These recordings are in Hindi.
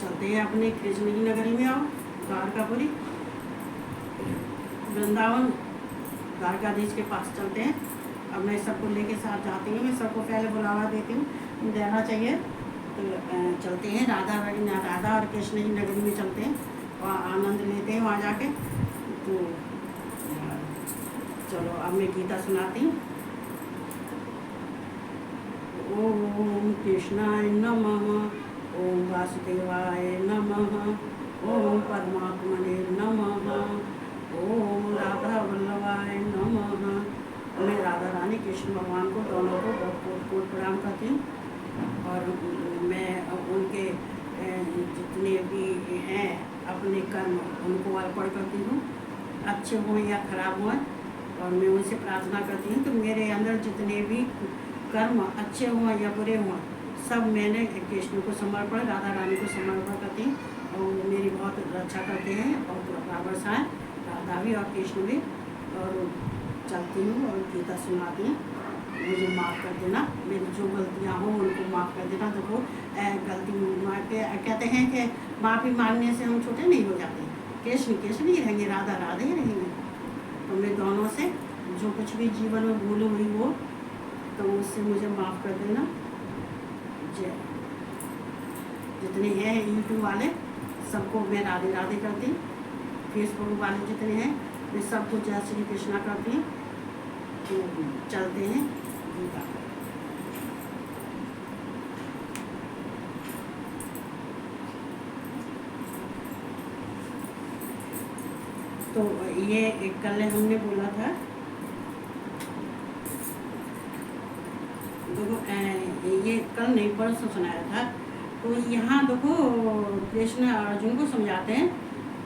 चलते हैं अपने कृष्ण की नगरी में। आओ द्वारकापुरी वृंदावन द्वारकाधीश के पास चलते हैं। अब मैं सबको लेके साथ जाती हूँ। मैं सबको पहले बुलावा देती हूँ, देना चाहिए। तो चलते हैं राधा और कृष्ण की नगरी में चलते हैं, वहाँ आनंद लेते हैं वहाँ जाके। तो चलो अब मैं गीता सुनाती हूँ। ओम कृष्णाय नमः, ओम वासुदेवाय नमः, ओम परमात्मने नमः, ओम राधा वल्लभाय नमः। मैं राधा रानी कृष्ण भगवान को दोनों को बहुत बहुत प्रणाम करती हूँ। और मैं उनके जितने भी हैं अपने कर्म उनको अर्पण करती हूँ, अच्छे हों या खराब हों। और मैं उनसे प्रार्थना करती हूँ कि मेरे अंदर जितने भी कर्म अच्छे हों या बुरे हों, सब मैंने कृष्ण को समर्पण, राधा रानी को समर्पण करती हूँ। और मेरी बहुत रक्षा करते हैं और बराबर साथ राधा भी और कृष्ण भी। और चलती हूँ और गीता सुनाती हूँ। मुझे माफ़ कर देना, मेरी जो गलतियाँ हों उनको माफ़ कर देना। देखो गलती कहते हैं कि माफ़ी मांगने से हम छोटे नहीं हो जाते। कृष्ण कृष्ण ही रहेंगे, राधा राधे ही रहेंगे। तो मैं दोनों से जो कुछ भी जीवन में भूल हुई हो तो उससे मुझे माफ़ कर देना। जितने हैं यूट्यूब वाले सबको मैं राधे राधे करती हूँ। फेसबुक वाले जितने हैं मैं सबको जय श्री कृष्णा करती हूँ। तो चलते हैं गीता। तो ये कल हमने बोला था, देखो ये कल नहीं परसों सुनाया था। तो यहाँ देखो कृष्ण अर्जुन को समझाते हैं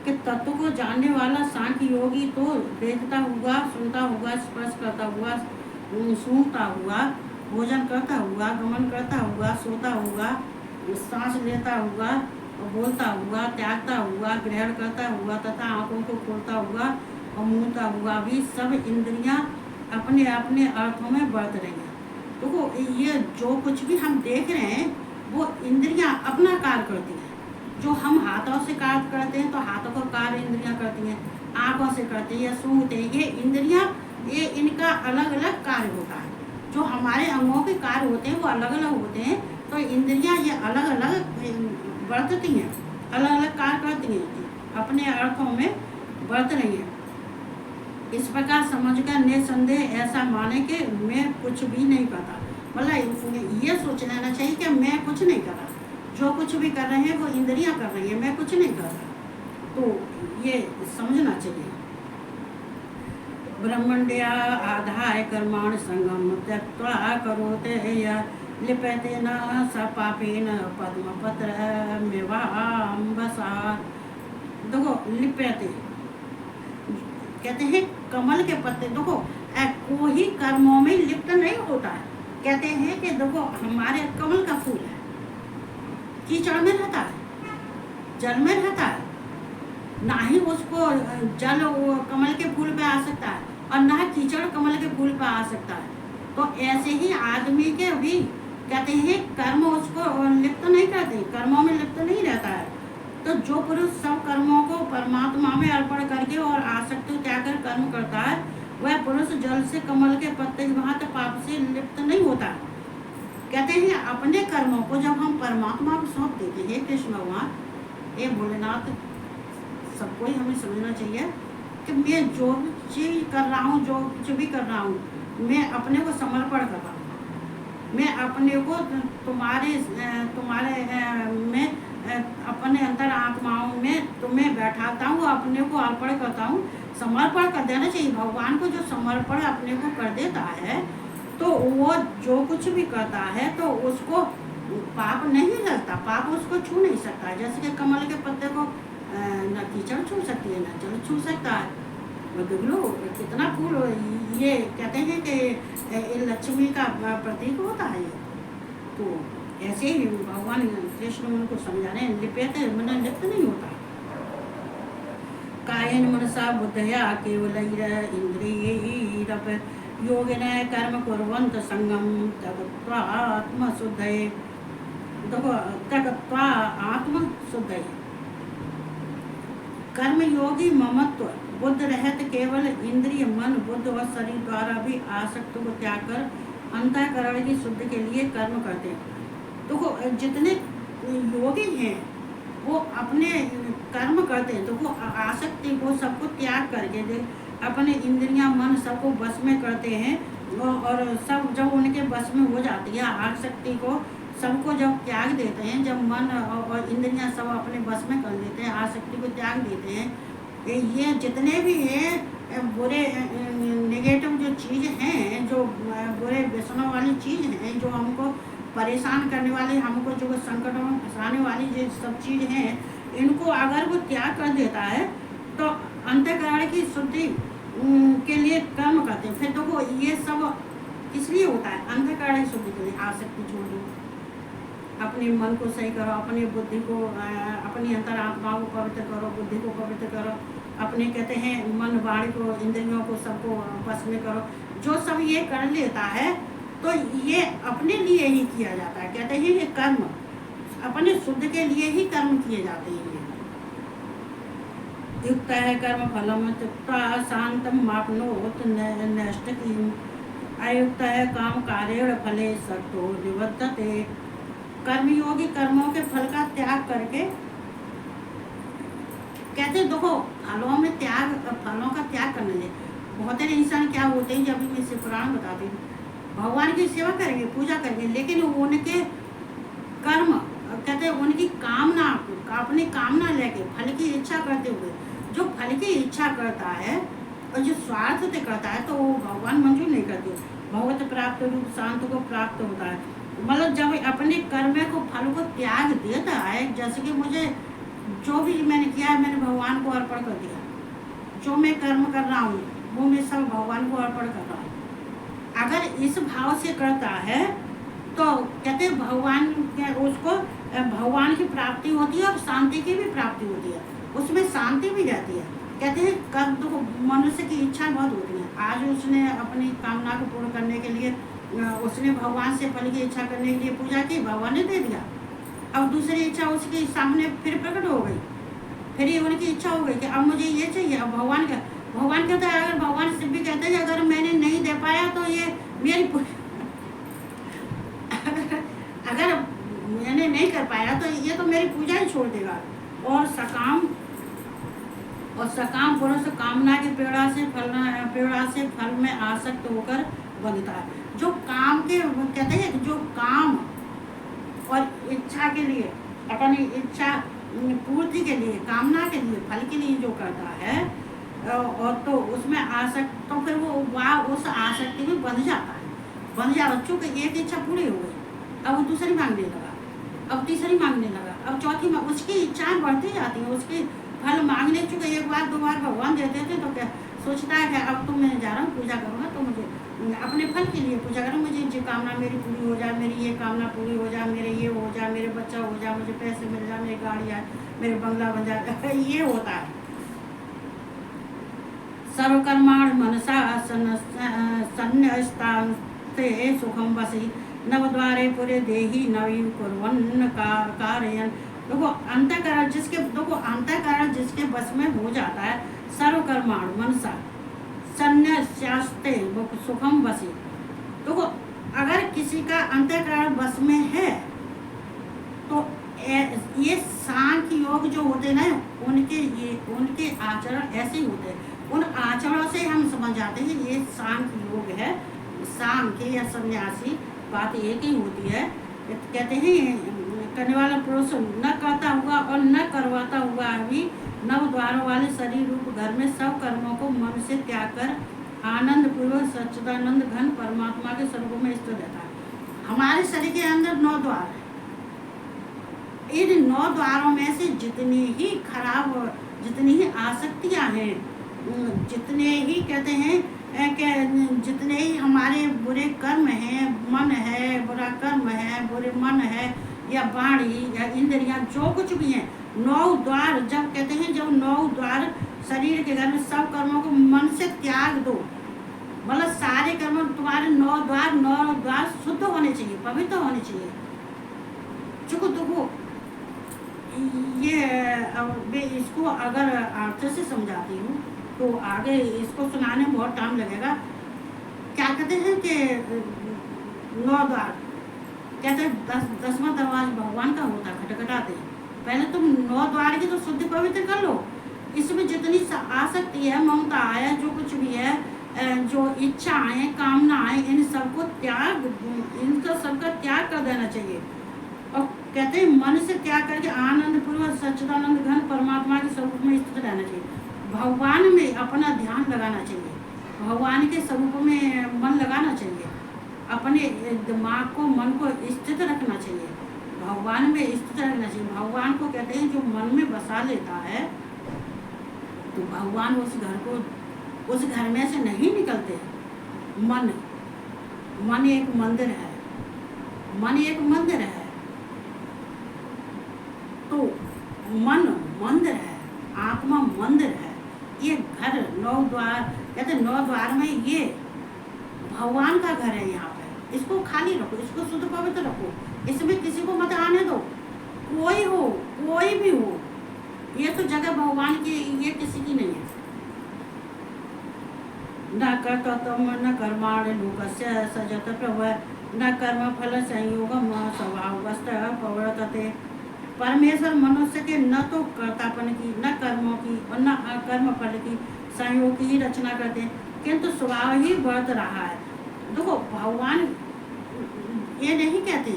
कि तत्व को जानने वाला सांख्य योगी तो देखता हुआ, सुनता हुआ, स्पर्श करता हुआ, सूंघता हुआ, भोजन करता हुआ, गमन करता हुआ, सोता हुआ, सांस लेता हुआ, बोलता हुआ, त्यागता हुआ, ग्रहण करता हुआ तथा आंखों को खोलता हुआ और मूंदता हुआ भी सब इंद्रियां अपने अपने अर्थों में बरत रही हैं। तो ये जो कुछ भी हम देख रहे हैं वो इंद्रियां अपना कार्य करती हैं। जो हम हाथों से कार्य करते हैं तो हाथों का कार्य इंद्रियां करती हैं, आंखों से करते हैं या सूंघते हैं, ये इंद्रियां, ये इनका अलग अलग कार्य होता है। जो हमारे अंगों के कार्य होते हैं वो अलग अलग होते हैं। तो इंद्रियां ये अलग अलग बरतती हैं, अलग अलग कार्य करती हैं, अपने अर्थों में बरत रही हैं। इस प्रकार समझकर निसंदेह ऐसा माने कि मैं कुछ भी नहीं करता। मतलब ये सोच लेना चाहिए कि मैं कुछ नहीं कर रहा, जो कुछ भी कर रहे हैं वो इंद्रियां कर रही है, मैं कुछ नहीं कर रहा। तो ये समझना चाहिए। ब्रह्मण्या आधाय कर्माण संगम त्यक्त्वा करोते लिप्यते न स पापेन पद्मपत्र मेवाम्बसा। देखो लिप्यते कहते हैं कमल के पत्ते। देखो कोई कर्मों में लिप्त नहीं होता है। कहते हैं कि देखो हमारे कमल का फूल है, कीचड़ में रहता है, जल में रहता है, ना ही उसको जल कमल के फूल पे आ सकता है और ना कीचड़ कमल के फूल पे आ सकता है। तो ऐसे ही आदमी के भी कहते हैं कर्म उसको लिप्त नहीं करते, कर्मों में लिप्त नहीं रहता है। तो जो पुरुष सब कर्मों को परमात्मा में अर्पण करके और आसक्ति त्याग कर कर्म करता है वह पुरुष जल से कमल के पत्ते की भांति पाप से लिप्त नहीं होता। कहते हैं अपने कर्मों को जब हम परमात्मा को सौंप देते हैं, कृष्ण भगवान, ये भोलेनाथ, सबको ही हमें समझना चाहिए कि मैं जो चीज कर रहा हूँ, जो कुछ भी कर रहा हूँ, मैं अपने को समर्पण कर रहा हूँ। मैं अपने को तुम्हारे में अपने अंतर आत्माओं में तुम्हें बैठाता हूँ, अपने को अर्पण करता हूँ। समर्पण कर देना चाहिए। भगवान को जो समर्पण अपने को कर देता है तो वो जो कुछ भी करता है तो उसको पाप नहीं लगता, पाप उसको छू नहीं सकता। जैसे कि कमल के पत्ते को न कीचड़ छू सकती है न जल छू सकता है। देख लो कितना फूल, ये कहते हैं कि लक्ष्मी का प्रतीक होता है ये। तो ऐसे ही भगवान कृष्ण उनको समझा रहे हैं, लिप्यते मन लिप्त नहीं होता। कायेन मनसा बुद्धया केवल इंद्रियैरप योगिन कर्म कुर्वन्त संगम तत्त्वात्मशुद्धये। देखो, त्यक्त्वा आत्म शुद्धि, कर्म योगी ममत्व बुद्ध रहत केवल इंद्रिय मन बुद्ध और शरीर द्वारा भी आसक्त को त्याग कर अंतःकरण की शुद्धि के लिए कर्म करते हैं। देखो, जितने योगी हैं वो अपने कर्म करते हैं, तो वो आसक्ति को सबको त्याग करके अपने इंद्रियां मन सबको वश में करते हैं, और सब जब उनके वश में हो जाती है आसक्ति को सबको जब त्याग देते हैं, जब मन और इंद्रियां सब अपने वश में कर लेते हैं, आसक्ति को त्याग देते हैं, ये जितने भी हैं बुरे नेगेटिव जो चीज़ हैं, जो बुरे व्यसनों वाली चीज़ हैं, जो हमको परेशान करने वाली, हमको जो संकटों में फंसाने वाली जो सब चीज़ हैं, इनको अगर वो त्याग कर देता है तो अंतःकरण की शुद्धि के लिए कर्म करते हैं। फिर देखो, ये सब किस लिए होता है? अंतःकरण की शुद्धि के लिए। आसक्ति छोड़ दो, अपने मन को सही करो, अपनी बुद्धि को, अपनी अंतरात्मा को पवित्र करो, बुद्धि को पवित्र करो, अपने कहते हैं मन वाणी को, इंद्रियों को सबको वश में करो। जो सब ये कर लेता है तो ये अपने लिए ही किया जाता है। कहते हैं ये कर्म अपने शुद्ध के लिए ही कर्म किए जाते हैं। युक्त है कर्म फलम त्यक्त्वा शांतम मापनोत नैष्ठिकीम्, अयुक्त है काम कार्येण फले सक्तो निवर्तते। कर्मयोगी कर्मों के फल का त्याग करके, कहते हैं देखो फलों में त्याग, फलों का त्याग करने से बहुत सारे इंसान क्या होते हैं, जब मैं इसे पुराण बताती हूँ, भगवान की सेवा करेंगे, पूजा करेंगे, लेकिन उनके कर्म, कहते हैं उनकी कामना, अपनी कामना लेके फल की इच्छा करते हुए, जो फल की इच्छा करता है और जो स्वार्थ से करता है, तो वो भगवान मंजूर नहीं करते। भगवत प्राप्त रूप शांत को प्राप्त होता है। मतलब जब अपने कर्म को, फल को त्याग देता है, जैसे कि मुझे जो भी मैंने किया है मैंने भगवान को अर्पण कर दिया, जो मैं कर्म कर रहा हूँ वो मैं सब भगवान को अर्पण कर रहा हूँ, अगर इस भाव से करता है तो कहते हैं भगवान, उसको भगवान की प्राप्ति होती है और शांति की भी प्राप्ति होती है, उसमें शांति भी रहती है। कहते हैं कर्म तो मनुष्य की इच्छा बहुत होती है। आज उसने अपनी कामना को पूर्ण करने के लिए उसने भगवान से फल की इच्छा करने के लिए पूजा की, भगवान ने दे दिया। अब दूसरी इच्छा उसके सामने फिर प्रकट हो गई, फिर ये उनकी इच्छा हो गई कि अब मुझे ये चाहिए। अब भगवान कहता है, अगर भगवान से भी कहते हैं अगर मैंने नहीं दे पाया तो ये मेरी अगर मैंने नहीं कर पाया तो ये तो मेरी पूजा ही छोड़ देगा। और सकाम पुरुष कामना की पीड़ा से फल में आसक्त होकर बंधता है। जो काम के, कहते हैं जो काम और इच्छा के लिए, अपनी इच्छा पूर्ति के लिए, कामना के लिए, फल के लिए जो करता है, और तो उसमें आसक्त, तो फिर वो उस आसक्ति में बंध जाता है। चूँकि एक इच्छा पूरी हो गई, अब वो दूसरी मांगने लगा, अब तीसरी मांगने लगा, अब चौथी उसकी इच्छाएं बढ़ती जाती हैं, उसकी फल मांगने, चूँकि एक बार दो बार भगवान देते थे तो क्या सोचता है कि अब तो मैं जा रहा हूँ पूजा करूँगा, तो मुझे अपने फल के लिए पूजा करूँ, मुझे जो कामना मेरी पूरी हो जाए, मेरी ये कामना पूरी हो जाए, मेरे ये हो जाए, मेरे बच्चा हो जाए, मुझे पैसे मिल जाए, मेरी गाड़ी आए, मेरे बंगला बन जाए, ये होता है। सर्वकर्माण मनसा सन्न्यस्तांस्ते सुखम वसी नवद्वारे पुरे देही नवीन कुर्वन्न कारयन्। देखो अंतःकरण जिसके बस में हो जाता है, सर्वकर्माण मनसा सन्न्यस्ते सुखम वसी। देखो अगर किसी का अंतःकरण बस में है तो ये सांख्य योग जो होते ना, उनके आचरण ऐसे ही होते हैं। उन आचरणों से हम समझ जाते हैं ये सांख्य योग है। सांख्य या सन्यासी बात एक ही होती है। कहते हैं करने वाला पुरुष न करता हुआ और न करवाता हुआ भी नव द्वारों वाले शरीर रूप घर में सब कर्मों को मन से त्याग कर आनंद पूर्वक सच्चिदानंद घन परमात्मा के स्वरूप में स्थित रहता है। हमारे शरीर के अंदर 9 द्वार है। इन 9 द्वारों में से जितनी ही खराब, जितनी ही आसक्तियां हैं, जितने ही कहते हैं कि जितने ही हमारे बुरे कर्म हैं, मन है, बुरा कर्म है, बुरे मन है, या वाणी या इंद्रियां, जो कुछ भी हैं, 9 द्वार, जब कहते हैं जब 9 द्वार शरीर के घर में सब कर्मों को मन से त्याग दो, मतलब सारे कर्म तुम्हारे 9 द्वार शुद्ध होने चाहिए, पवित्र होने चाहिए। चूँकि देखो ये अब मैं इसको अगर अर्थ से समझाती हूँ तो आगे इसको सुनाने में बहुत टाइम लगेगा। क्या कहते हैं कि नौ द्वार, कहते हैं 10वां दरवाजा भगवान का होता है, खटखटाते हैं। पहले तुम 9 द्वार की तो शुद्ध पवित्र कर लो। इसमें जितनी आसक्ति है, ममता है, जो कुछ भी है, जो इच्छाएं कामनाएं, इन सबको त्याग, इनका सबका त्याग कर देना चाहिए। और कहते हैं मन से त्याग करके आनंद पूर्वक सच्चिदानंद घन परमात्मा के स्वरूप में स्थित रहना चाहिए। भगवान में अपना ध्यान लगाना चाहिए, भगवान के स्वरूप में मन लगाना चाहिए, अपने दिमाग को मन को स्थित रखना चाहिए, भगवान में स्थित रखना चाहिए। भगवान को कहते हैं जो मन में बसा लेता है तो भगवान उस घर में से नहीं निकलते। मन एक मंदिर है, मन एक मंदिर है। तो मन मंदिर है, आत्मा मंदिर है। ये घर 9 द्वार, कहते 9 द्वार में ये भगवान का घर है। यहाँ पे इसको खाली रखो, इसको शुद्ध पवित्र रखो, इसमें किसी को मत आने दो। कोई हो, कोई भी हो, ये तो जगह भगवान की, ये किसी की नहीं है। न कर्तव्यम न कर्माणि लोकस्य सजत प्रभव न कर्म फल संयोगम स्वभावस्त प्रवर्तते। परमेश्वर मनुष्य के न तो कर्तापन की, न कर्मों की और न कर्म फल की संयोग की ही रचना करते हैं, किंतु स्वभाव ही बढ़ रहा है। देखो भगवान ये नहीं कहते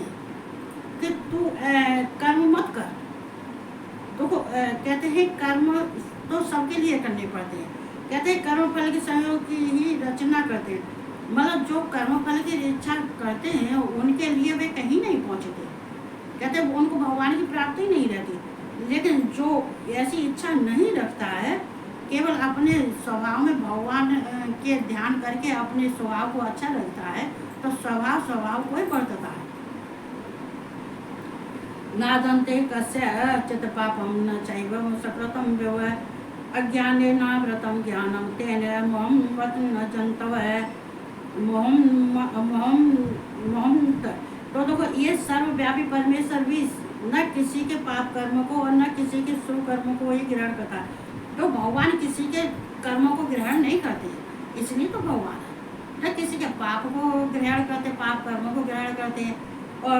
कि तू कर्म मत कर। देखो कहते हैं कर्म तो सबके लिए करने पड़ते हैं। कहते हैं कर्म फल के संयोग की ही रचना करते हैं, मतलब जो कर्म फल की इच्छा करते हैं उनके लिए वे कहीं नहीं पहुँचते। कहते हैं उनको भगवान की प्राप्ति नहीं रहती। लेकिन जो ऐसी इच्छा नहीं रखता है, केवल अपने स्वभाव में भगवान के ध्यान करके अपने स्वभाव को अच्छा रखता है, तो स्वभाव को ही बढ़ता है। नादन्ते कस्यचित् पापं न चैव सकृतं व्यवः अज्ञानेनावृतं ज्ञानं तेन मोहं वत् न जन्तवः मोहं। तो देखो ये सर्वव्यापी परमेश्वर भी न किसी के पाप कर्मों को और न किसी के शुभ कर्मों को ही ग्रहण करता है। तो भगवान किसी के कर्मों को ग्रहण नहीं करते, इसलिए तो भगवान है। न किसी के पाप को ग्रहण करते, पाप कर्मों को ग्रहण करते हैं, और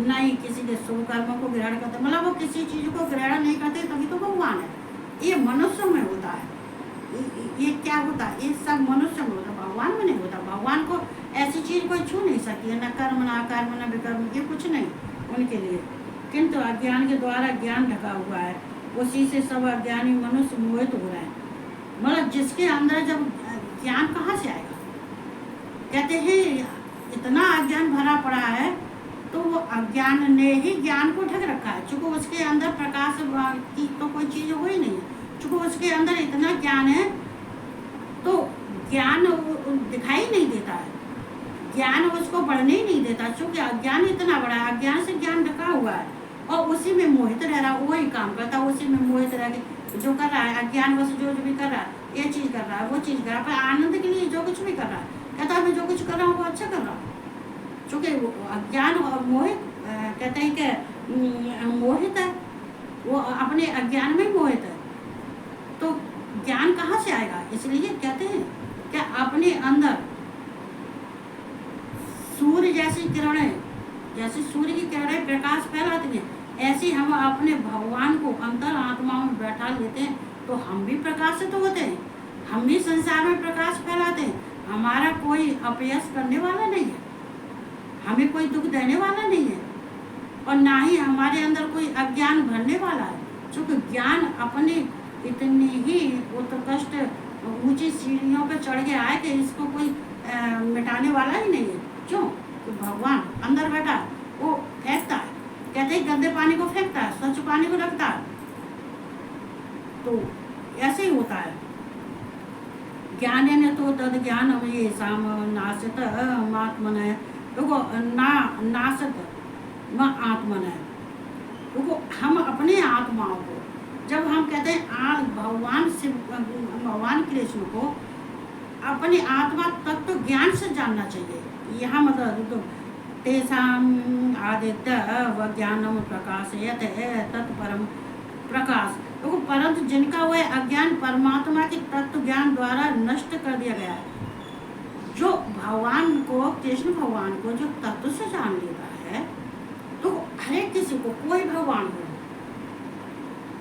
न ही किसी के शुभ कर्मों को ग्रहण करते, मतलब वो किसी चीज़ को ग्रहण नहीं करते, तभी तो भगवान है। ये मनुष्य में होता है, ये क्या होता है, ये सब मनुष्य में होता है, भगवान में नहीं होता। भगवान को ऐसी चीज़ कोई छू नहीं सकती है, न कर्म न कर्म न विकर्म, ये कुछ नहीं उनके लिए। किंतु अज्ञान के द्वारा ज्ञान ढका हुआ है, उसी से सब अज्ञानी मनुष्य मोहित हो रहे हैं। मतलब जिसके अंदर जब ज्ञान कहाँ से आएगा? कहते हैं इतना अज्ञान भरा पड़ा है, तो वो अज्ञान ने ही ज्ञान को ढक रखा है। चूँकि उसके अंदर प्रकाश की तो कोई चीज़ हो ही नहीं है, चूँकि उसके अंदर इतना ज्ञान है, तो ज्ञान दिखाई नहीं देता है, ज्ञान उसको बढ़ने ही नहीं देता। चूँकि अज्ञान इतना बड़ा है, अज्ञान से ज्ञान ढका हुआ है, और उसी में मोहित रह रहा है, वही काम करता है, उसी में मोहित रह के जो कर रहा है, अज्ञान वश जो भी कर रहा है, ये चीज़ कर रहा है, वो चीज़ कर रहा है, पर आनंद के लिए जो कुछ भी कर रहा है, कहता है मैं जो कुछ कर रहा हूँ वो अच्छा कर रहा हूँ। चूँकि अज्ञान और मोहित, कहते हैं कि मोहित है, वो अपने अज्ञान में मोहित है, तो ज्ञान कहाँ से आएगा? इसलिए कहते हैं कि अपने अंदर सूर्य जैसी किरणें, जैसे सूर्य की किरणें प्रकाश फैलाती हैं, ऐसे हम अपने भगवान को अंतर आत्माओं में बैठा लेते हैं, तो हम भी प्रकाशित होते हैं, हम भी संसार में प्रकाश फैलाते हैं। हमारा कोई अपयश करने वाला नहीं है, हमें कोई दुख देने वाला नहीं है, और ना ही हमारे अंदर कोई अज्ञान भरने वाला है। क्योंकि ज्ञान अपने इतनी ही उत्कृष्ट ऊंची सीढ़ियों पर चढ़ के आए कि इसको कोई मिटाने वाला ही नहीं है। क्यों? तो भगवान अंदर बैठा, वो फेंकता है, कहते हैं गंदे पानी को फेंकता है, स्वच्छ पानी को रखता है। तो ऐसे ही होता है। ज्ञान ने तो तद ज्ञान ये साम नाशत आत्मन है। देखो नाशत म आत्मन है। देखो हम अपने आत्माओं को, जब हम कहते हैं भगवान कृष्ण को अपनी आत्मा तक तो ज्ञान से जानना चाहिए। यहाँ मतलब तो तेषाम् आदित्य ज्ञानम प्रकाशयत तत्परम प्रकाश। तो परंतु जिनका वह अज्ञान परमात्मा के तत्व ज्ञान द्वारा नष्ट कर दिया गया है। जो भगवान को, कृष्ण भगवान को जो तत्व से जान लेता है, तो हर एक किसी को, कोई भगवान हो,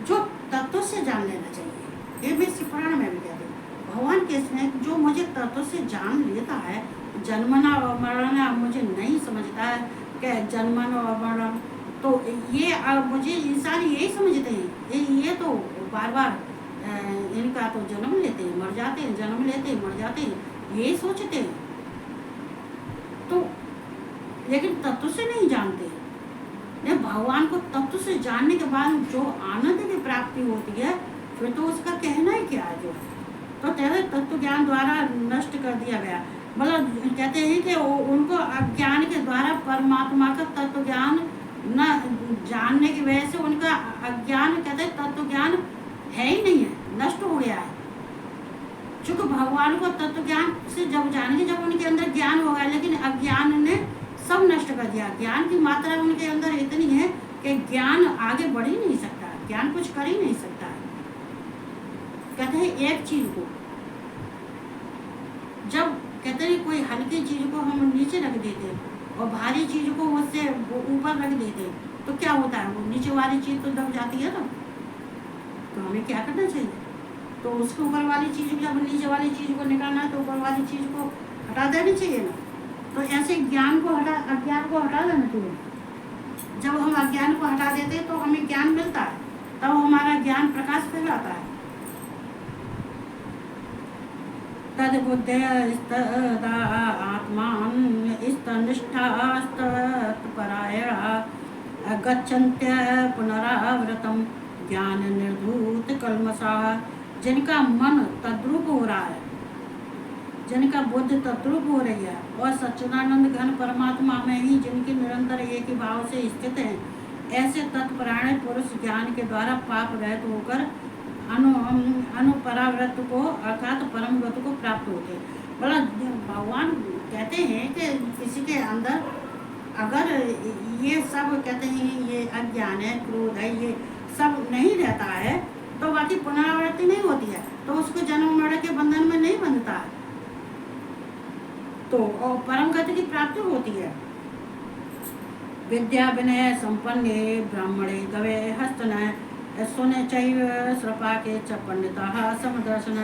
जो तत्व से जान लेना चाहिए। ये मैं पुराण में भी कहती हूँ, भगवान कृष्ण जो मुझे तत्व से जान लेता है, जन्मना और मरना मुझे नहीं समझता है कि जन्मन और मरण, तो ये मुझे इंसान यही समझते हैं, ये तो बार बार इनका तो जन्म लेते हैं मर जाते हैं, जन्म लेते हैं मर जाते हैं, यही सोचते हैं। तो लेकिन तत्व से नहीं जानते। ने भगवान को तत्व से जानने के बाद जो आनंद की प्राप्ति होती है, फिर तो उसका कहना ही क्या है। जो तो तेरे तत्व ज्ञान द्वारा नष्ट कर दिया गया, मतलब कहते हैं कि उनको अज्ञान के द्वारा परमात्मा का तत्व ज्ञान न जानने की वजह से उनका अज्ञान, कहते हैं तत्व ज्ञान है ही नहीं है, नष्ट हो गया है। चूंकि भगवान को तत्व ज्ञान से जब जानेंगे, जब उनके अंदर ज्ञान होगा, लेकिन अज्ञान ने सब नष्ट कर दिया। ज्ञान की मात्रा उनके अंदर इतनी है कि ज्ञान आगे बढ़ ही नहीं सकता, ज्ञान कुछ कर ही नहीं सकता है। कहते हैं एक चीज को, जब कहते हैं कोई हल्की चीज को हम नीचे रख देते हैं और भारी चीज को उससे ऊपर रख देते हैं, तो क्या होता है, वो नीचे वाली चीज तो दब जाती है। तो हमें क्या करना चाहिए, तो उसके ऊपर वाली चीज, जब नीचे वाली चीज को निकालना है तो ऊपर वाली चीज को हटा देनी चाहिए ना। तो ऐसे ज्ञान को हटा, अज्ञान को हटा देना चाहिए। जब हम अज्ञान को हटा देते हैं तो हमें ज्ञान मिलता है, तब हमारा ज्ञान प्रकाश फैलाता है। तद बुद्धि आत्मान स्तनिष्ठा गच्छन्त्य पुनरावृतम ज्ञान निर्धूत कल्मषा। जिनका मन तद्रूप हो रहा है, जिनका बुद्धि तद्रूप हो रही है और सच्चिदानंद घन परमात्मा में ही जिनकी निरंतर एक ही भाव से स्थित है, ऐसे तत्परायण पुरुष ज्ञान के द्वारा पाप रहित होकर अनुपरावृत को अर्थात परम गति को प्राप्त होते हैं। मतलब भगवान कहते हैं कि किसी के अंदर अगर ये सब कहते हैं, ये अज्ञान है, क्रोध है, ये सब नहीं रहता है, तो बाकी पुनरावृत्ति नहीं होती है, तो उसको जन्म मरण के बंधन में नहीं बंधता है, तो और परम गति की प्राप्ति होती है। विद्या विनय संपन्ने ब्राह्मणे गवे हस्तन सुने चैव श्रपा के च पंडितः समदर्शन।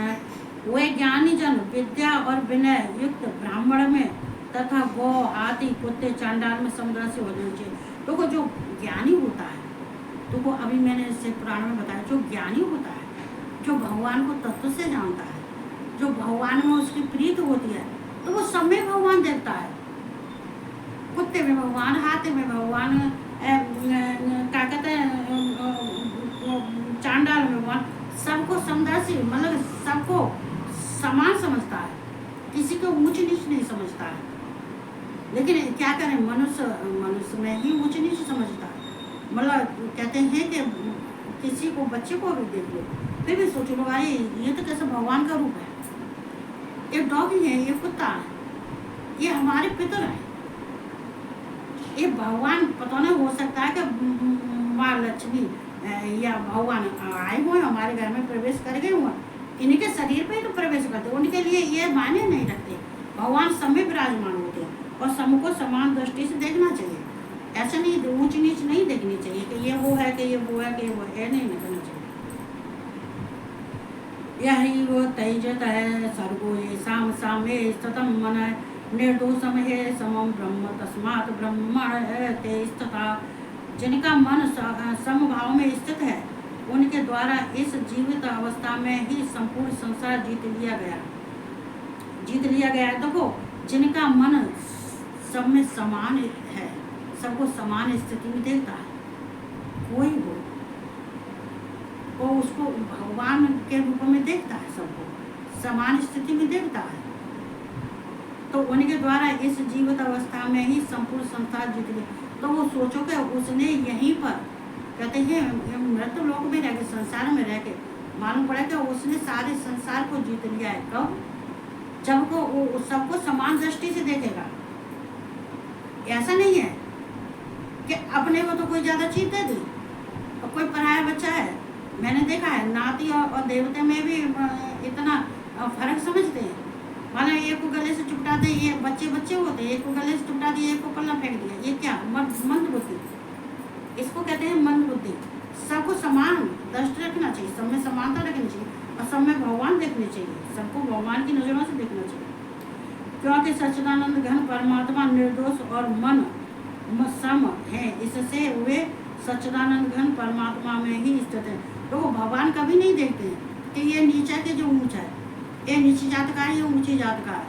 वे ज्ञानी जन विद्या और विनय युक्त ब्राह्मण में तथा गौ हाथी कुत्ते चांडाल में समदर्शी हो जाना चाहिए। तो जो ज्ञानी होता है, तो वो अभी मैंने इससे पुराण में बताया, जो ज्ञानी होता है, जो भगवान को तत्व से जानता है, जो भगवान में उसकी प्रीत होती है, तो वो सब में भगवान देखता है। कुत्ते में भगवान, हाथी में भगवान, क्या कहते हैं, चांडाल में भगवान, सबको समदर्शी, मतलब सबको समान समझता है, किसी को ऊंच नीच नहीं समझता है। लेकिन क्या करें, मनुष्य में ही ऊंच नीच समझता है। मतलब कहते हैं कि किसी को, बच्चे को भी देख लो, फिर भी सोच लो, भाई ये तो कैसे भगवान का रूप है। ये डॉगी है, ये कुत्ता है, ये हमारे पितर है, ये भगवान पता नहीं, हो सकता है कि माँ लक्ष्मी या भगवान आए हुए हमारे घर में प्रवेश कर गए हुए, इनके शरीर पे ही तो प्रवेश करते, उनके लिए ये मायने नहीं रखते। भगवान सब में विराजमान होते हैं और सबको समान दृष्टि से देखना चाहिए। ऐसा नहीं, ऊंच नीच नहीं देखनी चाहिए कि ये वो है, कि ये वो है, कि वो है, नहीं करना चाहिए। यही वो तेजत है सर्गो ये साम सामे सतम मन निर्दोषम है समम ब्रह्म तस्मात् ब्रह्मण ते स्थिता। जिनका मन समभाव में स्थित है, उनके द्वारा इस जीवित अवस्था में ही संपूर्ण संसार जीत लिया गया है। देखो, जिनका मन सब में समान है, सबको समान स्थिति में देखता है, कोई हो वो उसको भगवान के रूप में देखता है, सबको समान स्थिति में देखता है, तो उनके द्वारा इस जीवित अवस्था में ही संपूर्ण संसार जीत लिया। तो वो सोचो कि उसने यहीं पर, कहते हैं मृत लोक में रह के, संसार में रह के मालूम पड़ा कि उसने सारे संसार को जीत लिया है। कब? जब को सबको समान दृष्टि से देखेगा, ऐसा नहीं है कि अपने को तो कोई ज़्यादा चीज दे दी और कोई पराया बच्चा है। मैंने देखा है नाती और देवते में भी इतना फर्क समझते हैं। माना एक को गले से चुपटा दे, ये बच्चे बच्चे होते हैं, एक को गले से चुपटा दिया, एक को पल्ला फेंक दिया, ये क्या मंद बुद्धि, इसको कहते हैं मंद बुद्धि। सबको समान दृष्टि रखना चाहिए, सब में समानता रखनी चाहिए और सब में भगवान देखने चाहिए, सबको भगवान की नजरों से देखना चाहिए। क्योंकि सच्चिदानंद घन परमात्मा निर्दोष और मन सम है, इससे वे सच्चिदानंद घन परमात्मा में ही स्थित है। तो वो भगवान कभी नहीं देखते हैं कि ये नीचा के जो ऊंचा है, ये नीची जात का है, ये ऊंची जात का है।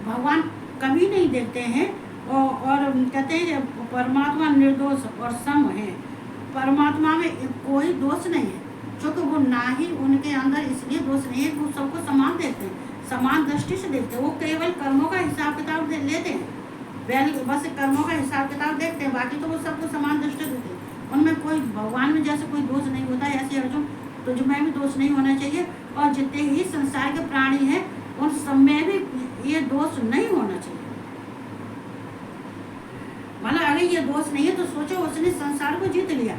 भगवान कभी नहीं देखते हैं और कहते हैं कि परमात्मा निर्दोष और सम है। परमात्मा में कोई दोष नहीं है, क्योंकि वो ना ही उनके अंदर इसलिए दोष नहीं है, वो सबको समान देखते हैं, समान दृष्टि से देखते हैं। वो केवल कर्मों का हिसाब किताब लेते हैं, बस कर्मों का हिसाब किताब देखते हैं, बाकी तो वो सबको समान दृष्टि देते हैं। उनमें कोई भगवान में जैसे कोई दोष नहीं होता है, ऐसे अर्जुन तुझ में भी दोष नहीं होना चाहिए और जितने ही संसार के प्राणी हैं उन सब में भी ये दोष नहीं होना चाहिए। माना अगर ये दोष नहीं है तो सोचो उसने संसार को जीत लिया।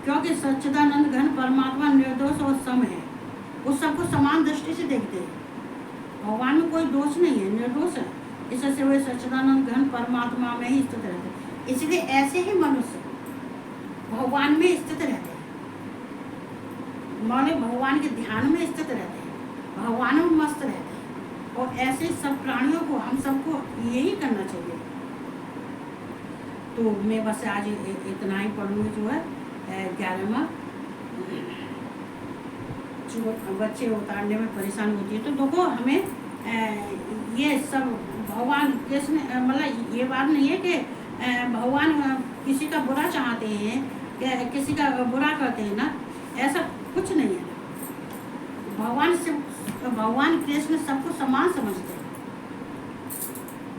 क्योंकि सच्चिदानंद घन परमात्मा निर्दोष और सम है, वो सबको समान दृष्टि से देखते हैं। भगवान में कोई दोष नहीं है, निर्दोष है, इससे वे सच्चिदानंद घन परमात्मा में ही स्थित रहते हैं। इसलिए ऐसे ही मनुष्य भगवान में स्थित रहते हैं, माने भगवान के ध्यान में स्थित रहते हैं, भगवान में मस्त रहते हैं। और ऐसे सब प्राणियों को हम सबको यही करना चाहिए। तो मैं बस आज इतना ही पढ़ूंगी। जो है 11वां, जो बच्चे उतारने में परेशान होती है, तो देखो हमें ये सब भगवान कृष्ण, मतलब ये बात नहीं है कि भगवान किसी का बुरा चाहते हैं, किसी का बुरा करते हैं ना, ऐसा कुछ नहीं है। भगवान कृष्ण सबको समान समझते हैं,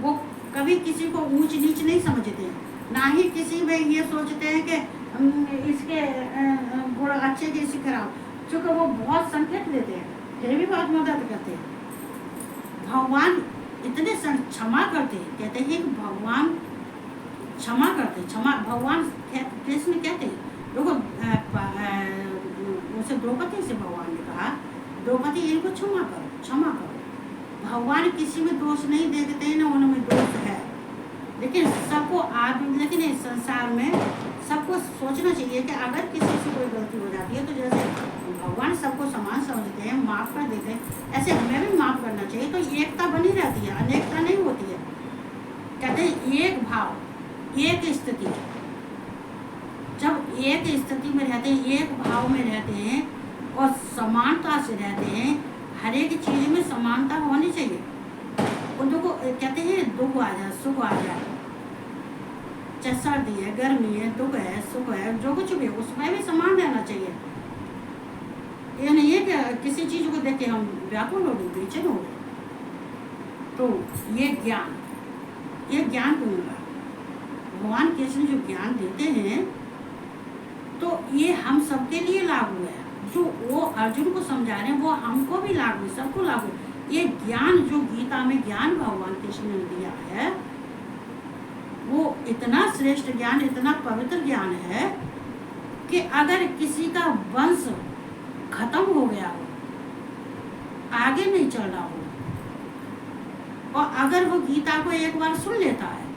वो कभी किसी को ऊंच नीच नहीं समझते हैं, ना ही किसी में ये सोचते हैं कि इसके गुण अच्छे किसी खराब, क्योंकि वो बहुत संकेत देते हैं, फिर भी बहुत मदद करते हैं। भगवान इतने क्षमा करते हैं, कहते हैं कि भगवान क्षमा करते, क्षमा भगवान कृष्ण कहते हैं। देखो उसे द्रौपदी से भगवान ने कहा, द्रौपदी इनको क्षमा करो, क्षमा करो। भगवान किसी में दोष नहीं देखते हैं, ना उनमें दोष है, लेकिन सबको लेकिन इस संसार में सबको सोचना चाहिए कि अगर किसी से कोई गलती हो जाती है तो जैसे भगवान सबको समान समझते हैं, माफ़ कर देते हैं, ऐसे हमें भी माफ़ करना चाहिए। तो एकता बनी रहती है, अनेकता नहीं होती है। कहते हैं एक भाव एक स्थिति, जब एक स्थिति में रहते हैं, एक भाव में रहते हैं और समानता से रहते हैं, हर एक चीज़ में समानता होनी चाहिए। उनको कहते हैं दुख आ जाए सुख आ जाए, चाहे सर्दी है गर्मी है दुख है सुख है, जो कुछ भी उसमें भी समान रहना चाहिए। ये नहीं है कि किसी चीज़ को देख के हम व्याकुल हो गए, बेचैन हो गए। तो ये ज्ञान को मिला, भगवान कृष्ण जो ज्ञान देते हैं तो ये हम सबके लिए लागू है। जो वो अर्जुन को समझा रहे हैं वो हमको भी लागू है, सबको लागू है। ये ज्ञान जो गीता में ज्ञान भगवान कृष्ण ने दिया है, वो इतना श्रेष्ठ ज्ञान, इतना पवित्र ज्ञान है कि अगर किसी का वंश खत्म हो गया हो, आगे नहीं चल रहा हो, और अगर वो गीता को एक बार सुन लेता है,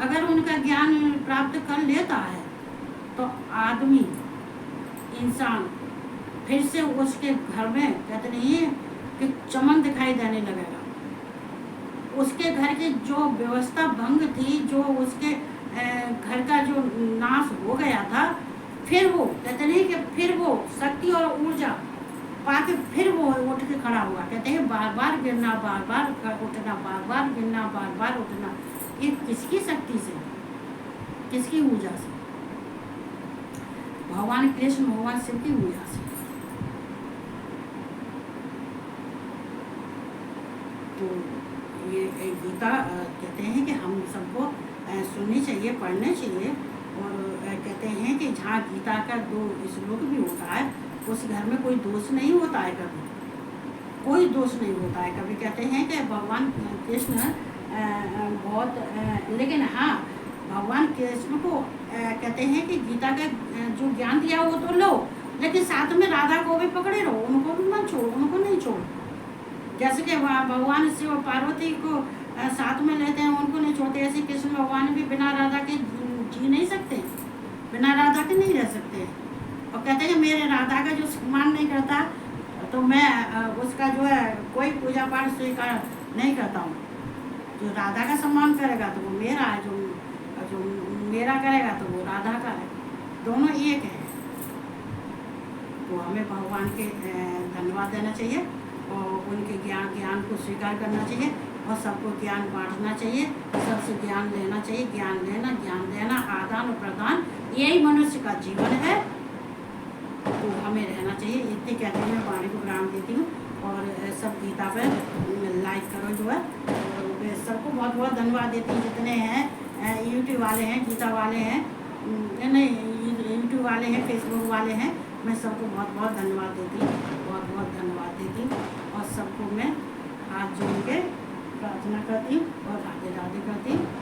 अगर उनका ज्ञान प्राप्त कर लेता है, तो आदमी इंसान फिर से उसके घर में कहते नहीं है कि चमन दिखाई देने लगेगा। उसके घर की जो व्यवस्था भंग थी, जो उसके घर का जो नाश हो गया था, फिर वो कहते नहीं कि फिर वो शक्ति और ऊर्जा पाके फिर वो उठ के खड़ा हुआ। कहते हैं बार बार गिरना, बार बार उठना, बार बार गिरना, बार बार उठना। ये किसकी शक्ति से, किसकी ऊर्जा से? भगवान कृष्ण भगवान शिव की ऊर्जा से। तो ये गीता कहते हैं कि हम सबको सुननी चाहिए, पढ़ने चाहिए। और कहते हैं कि जहाँ गीता का 2 श्लोक भी होता है, उस घर में कोई दोष नहीं होता है कभी। कोई दोष नहीं होता है। कभी कहते हैं कि भगवान कृष्ण बहुत लेकिन हाँ, भगवान कृष्ण को कहते हैं कि गीता का जो ज्ञान दिया वो तो लो, लेकिन साथ में राधा को भी पकड़े रहो, उनको भी मत छोड़ो, उनको नहीं छोड़ो। जैसे कि भगवान शिव और पार्वती को साथ में लेते हैं, उनको नहीं छोड़ते, ऐसे कृष्ण भगवान भी बिना राधा के जी नहीं सकते, बिना राधा के नहीं रह सकते। और कहते हैं मेरे राधा का जो सम्मान नहीं करता तो मैं उसका जो है कोई पूजा पाठ स्वीकार नहीं करता हूँ। जो राधा का सम्मान करेगा तो वो मेरा है, जो मेरा करेगा तो वो राधा का है, दोनों एक है। तो हमें भगवान के धन्यवाद देना चाहिए और उनके ज्ञान को स्वीकार करना चाहिए और सबको ज्ञान बांटना चाहिए, सबसे ज्ञान लेना चाहिए, ज्ञान लेना, ज्ञान देना, आदान प्रदान, यही मनुष्य का जीवन है। तो हमें रहना चाहिए। इतने कहते हैं, मैं वाणी को विराम देती हूँ और सब गीता पर लाइक करो जो है। और सबको बहुत बहुत धन्यवाद देती हूँ, जितने हैं यूट्यूब वाले हैं, गीता वाले हैं, नहीं यूट्यूब वाले हैं, फेसबुक वाले हैं, मैं सबको बहुत बहुत धन्यवाद देती हूँ, बहुत बहुत धन्यवाद देती हूँ। और सबको मैं हाथ जोड़ के प्रार्थना करती हूँ और राधे राधे करती हूँ।